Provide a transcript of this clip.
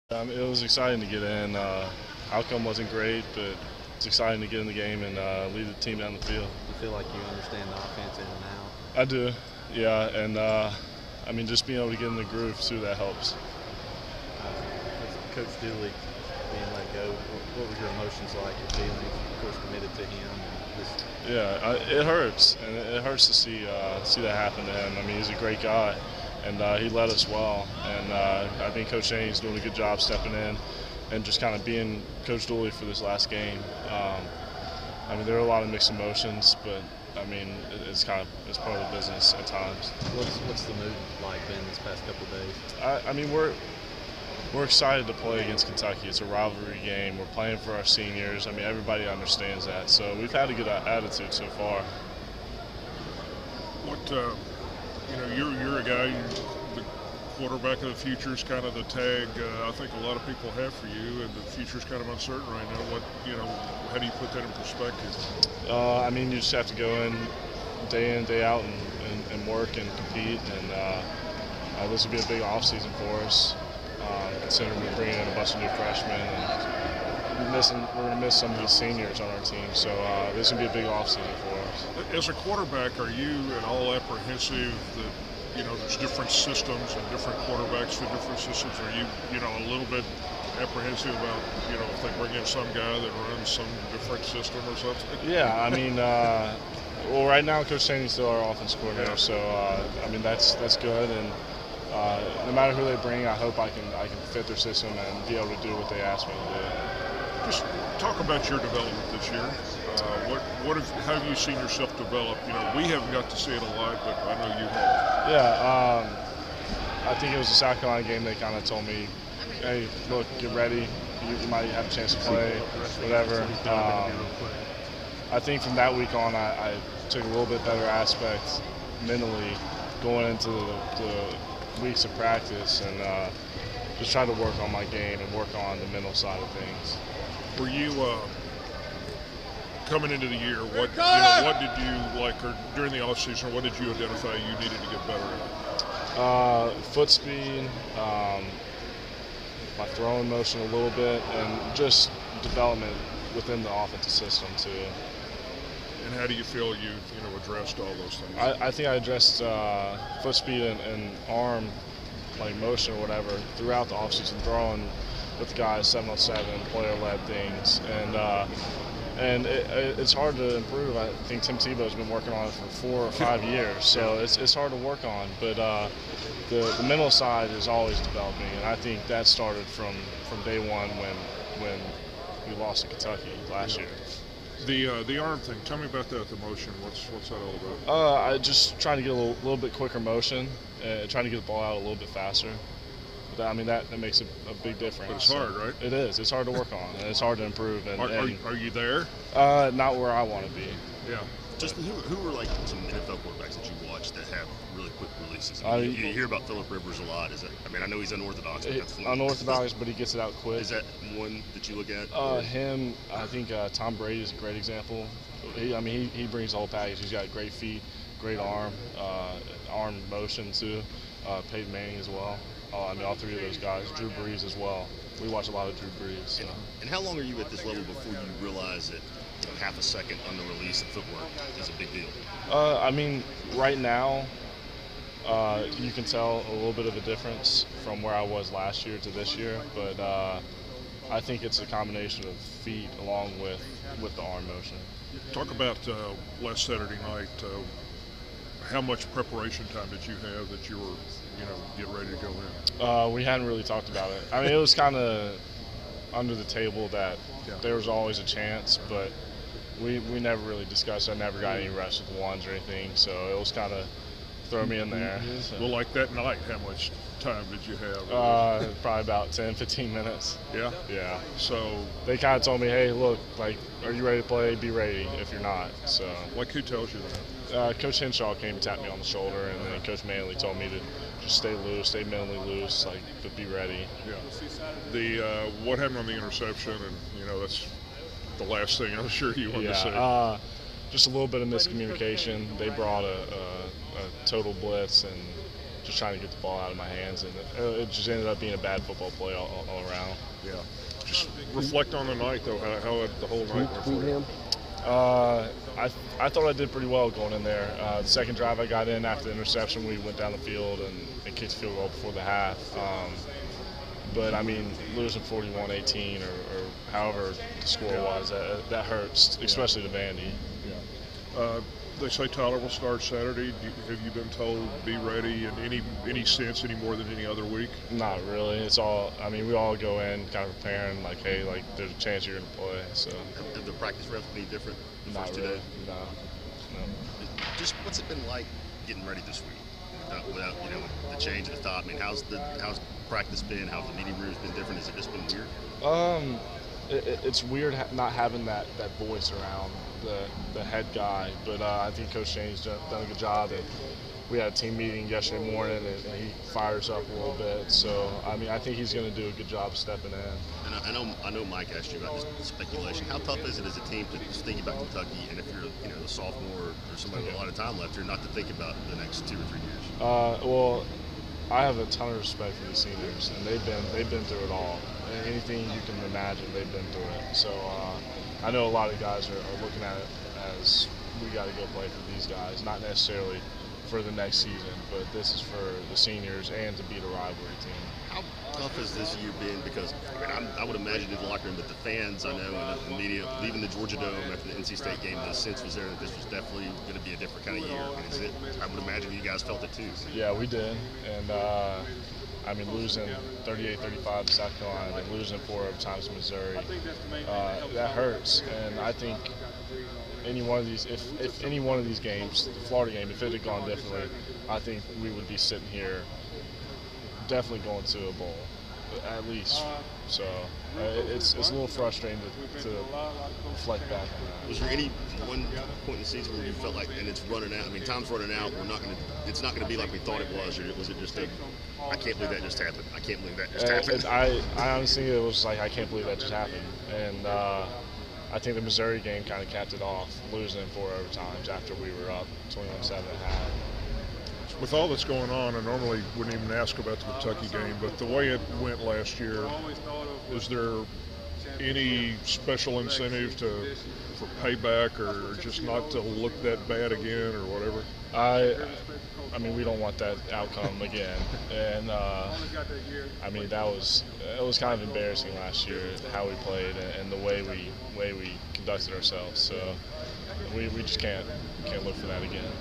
It was exciting to get in. Outcome wasn't great, but it's exciting to get in the game and lead the team down the field. You feel like you understand the offense in and out. I do, yeah, and I mean just being able to get in the groove too, that helps. Coach Dooley being let go, what were your emotions like, your feelings? Of course, committed to him. Yeah, it hurts, and it hurts to see that happen to him. I mean, he's a great guy, and he led us well. And I think Coach Shane's doing a good job stepping in and just kind of being Coach Dooley for this last game. I mean, there are a lot of mixed emotions, but I mean, it's part of the business at times. What's the mood like been this past couple of days? I mean, we're excited to play against Kentucky. It's a rivalry game. We're playing for our seniors. I mean, everybody understands that. So we've had a good attitude so far. You're a guy. The quarterback of the future is kind of the tag. I think a lot of people have for you, and the future is kind of uncertain right now. How do you put that in perspective? I mean, you just have to go in, day out, and work and compete. And this will be a big off season for us. Considering we're bringing in a bunch of new freshmen, and we're going to miss some of these seniors on our team. So this will be a big offseason for us. As a quarterback, are you at all apprehensive that there's different systems and different quarterbacks for different systems? Are you a little bit apprehensive about if they bring in some guy that runs some different system or something? Yeah, I mean, well, right now Coach Saney's still our offense coordinator, so I mean that's good. And no matter who they bring, I hope I can fit their system and be able to do what they ask me to do. Just talk about your development this year. How have you seen yourself develop? We haven't got to see it a lot, but I know you have. Yeah, I think it was the South Carolina game. They kind of told me, "Hey, look, get ready. You might have a chance to play, whatever." I think from that week on, I took a little bit better aspect mentally going into the weeks of practice, and just try to work on my game and work on the mental side of things. Were you coming into the year? What did you like, or during the off season? What did you identify you needed to get better at? Foot speed, my throwing motion a little bit, and just development within the offensive system too. And how do you feel you addressed all those things? I think I addressed foot speed and arm, like motion or whatever, throughout the offseason, throwing with the guys 7-on-7, player-led things, and it's hard to improve. I think Tim Tebow's been working on it for 4 or 5 years, so it's hard to work on. But the mental side is always developing, and I think that started from day one when we lost to Kentucky last year. The arm thing. Tell me about that. The motion. What's that all about? I just trying to get a little bit quicker motion, trying to get the ball out a little bit faster. But I mean that makes a big difference. But it's hard, right? It is. It's hard to work on, and it's hard to improve. And are you there? Not where I want to be. Yeah. Justin, who are like some NFL quarterbacks that you watch that have really quick releases? You hear about Phillip Rivers a lot. I know he's unorthodox, but that's unorthodox, but he gets it out quick. Is that one that you look at? Him, I think Tom Brady is a great example. He brings the whole package. He's got great feet, great arm motion too. Peyton Manning as well. All three of those guys. Drew Brees as well. We watch a lot of Drew Brees. So. And how long are you at this level before you realize that half a second on the release of footwork is a big deal? Right now, you can tell a little bit of a difference from where I was last year to this year, but I think it's a combination of feet along with the arm motion. Talk about last Saturday night. How much preparation time did you have that you were, getting ready to go in? We hadn't really talked about it. It was kind of under the table that there was always a chance, but we never really discussed. I never got any reps with ones or anything, so it was kind of throw me in there. So. Well, like that night, how much time did you have? Probably about 10, 15 minutes. Yeah? Yeah. So they kind of told me, hey, look, are you ready to play? Be ready if you're not. So. Who tells you that? Coach Henshaw came and tapped me on the shoulder, and then Coach Manley told me to just stay loose, stay mentally loose, but be ready. Yeah. What happened on the interception, and that's the last thing I'm sure you wanted to say. Just a little bit of miscommunication. They brought a total blitz and just trying to get the ball out of my hands, and it just ended up being a bad football play all around. Yeah. Just reflect on the night, though, how the whole night went for you. I thought I did pretty well going in there. The second drive I got in after the interception, we went down the field and kicked the field goal before the half. But, I mean, losing 41-18 or however the score was, that hurts, especially to Vandy. Yeah. They say Tyler will start Saturday. Have you been told be ready in any sense any more than any other week? Not really. It's all. I mean, we all go in kind of preparing, like, hey, like there's a chance you're going to play. So. Have the practice reps been any different the Not first really. 2 days? No. Just what's it been like getting ready this week without the change at the top? I mean, how's practice been? How's the meeting rooms been different? Has it just been weird? It's weird not having that voice around the head guy, but I think Coach Shane's done a good job. And we had a team meeting yesterday morning, and he fires up a little bit. So I mean, I think he's going to do a good job stepping in. And I know Mike asked you about this speculation. How tough is it as a team to just think about Kentucky, and if you're a sophomore or somebody with a lot of time left here, not to think about the next 2 or 3 years? Well, I have a ton of respect for the seniors, and they've been through it all. Anything you can imagine, they've been through it. So I know a lot of guys are looking at it as we got to go play for these guys, not necessarily for the next season, but this is for the seniors and to beat a rivalry team. How tough has this year been? Because I would imagine in the locker room, but the fans, I know, and the media, leaving the Georgia Dome after the NC State game, the sense was there that this was definitely going to be a different kind of year. I would imagine you guys felt it too. Yeah, we did, and I mean, losing 38-35 to South Carolina and losing 4 overtimes to Missouri, that hurts. And I think any one of these, if any one of these games, the Florida game, if it had gone differently, I think we would be sitting here definitely going to a bowl, at least. So it's a little frustrating to reflect back on that. Was there any one point in the season where you felt like, and it's running out? I mean, time's running out. It's not going to be like we thought it was, or was it just I can't believe that just happened. I can't believe that just happened. I honestly, it was like I can't believe that just happened, and I think the Missouri game kind of capped it off, losing 4 overtimes after we were up 21-7 at half. With all that's going on, I normally wouldn't even ask about the Kentucky game, but the way it went last year, is there any special incentive for payback or just not to look that bad again or whatever? I mean, we don't want that outcome again, and I mean it was kind of embarrassing last year how we played and the way we conducted ourselves. So we just can't look for that again.